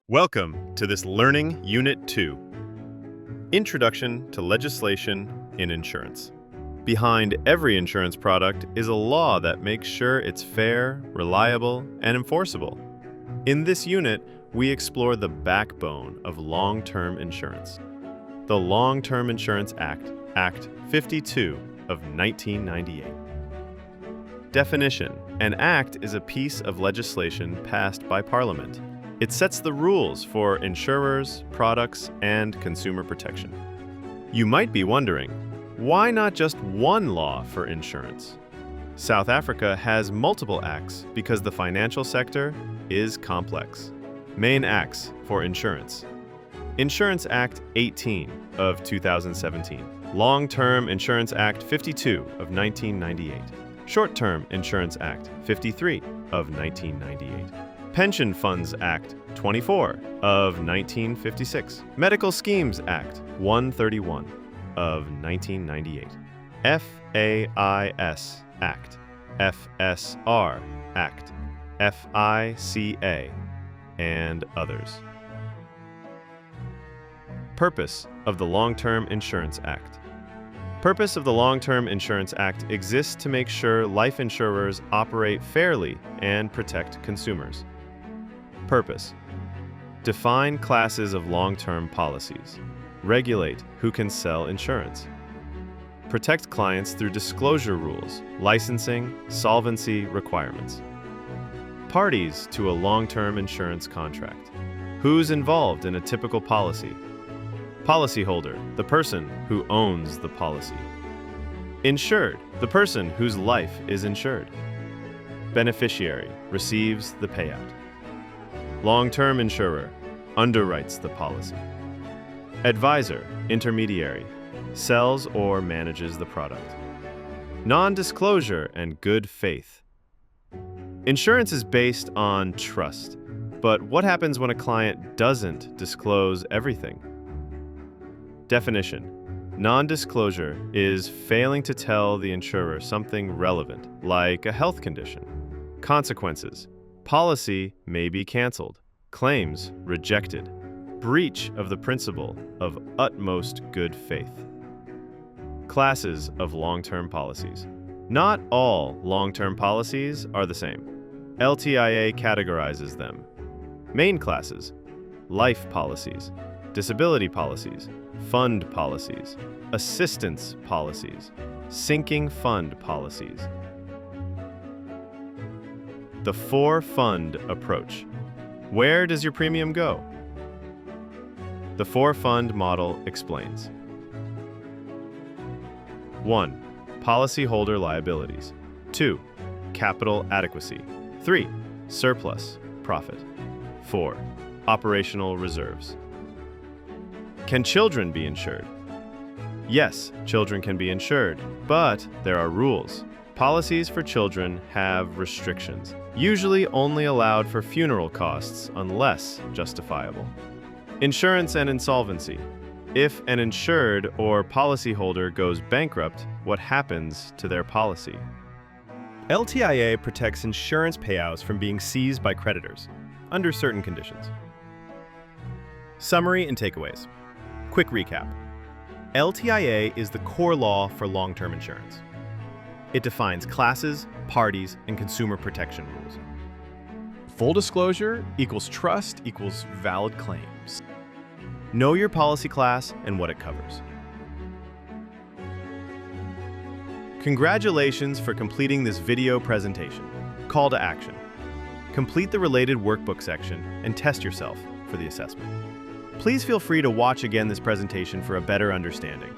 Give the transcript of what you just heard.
Welcome to this Learning Unit 2, Introduction to Legislation in Insurance. Behind every insurance product is a law that makes sure it's fair, reliable, and enforceable. In this unit, we explore the backbone of long-term insurance. The Long-Term Insurance Act, Act 52 of 1998. Definition: an act is a piece of legislation passed by Parliament. It sets the rules for insurers, products, and consumer protection. You might be wondering, why not just one law for insurance? South Africa has multiple acts because the financial sector is complex. Main acts for insurance. Insurance Act 18 of 2017. Long-Term Insurance Act 52 of 1998. Short-Term Insurance Act 53 of 1998. Pension Funds Act 24 of 1956. Medical Schemes Act 131 of 1998. FAIS Act, FSR Act, FICA, and others. Purpose of the Long-Term Insurance Act. Purpose of the Long-Term Insurance Act exists to make sure life insurers operate fairly and protect consumers. Purpose: define classes of long-term policies. Regulate who can sell insurance. Protect clients through disclosure rules, licensing, solvency requirements. Parties to a long-term insurance contract. Who's involved in a typical policy? Policyholder, the person who owns the policy. Insured, the person whose life is insured. Beneficiary, receives the payout. Long-term insurer, underwrites the policy. Advisor, intermediary, sells or manages the product. Non-disclosure and good faith. Insurance is based on trust, but what happens when a client doesn't disclose everything? Definition: non-disclosure is failing to tell the insurer something relevant, like a health condition. Consequences: policy may be canceled, claims rejected, breach of the principle of utmost good faith. Classes of long-term policies. Not all long-term policies are the same. LTIA categorizes them. Main classes: life policies, disability policies, fund policies, assistance policies, sinking fund policies. The four-fund approach. Where does your premium go? The four-fund model explains. 1. Policyholder liabilities. 2. Capital adequacy. 3. Surplus, profit. 4. Operational reserves. Can children be insured? Yes, children can be insured, but there are rules. Policies for children have restrictions, usually only allowed for funeral costs unless justifiable. Insurance and insolvency. If an insured or policyholder goes bankrupt, what happens to their policy? LTIA protects insurance payouts from being seized by creditors, under certain conditions. Summary and takeaways. Quick recap. LTIA is the core law for long-term insurance. It defines classes, parties, and consumer protection rules. Full disclosure equals trust equals valid claims. Know your policy class and what it covers. Congratulations for completing this video presentation. Call to action. Complete the related workbook section and test yourself for the assessment. Please feel free to watch again this presentation for a better understanding.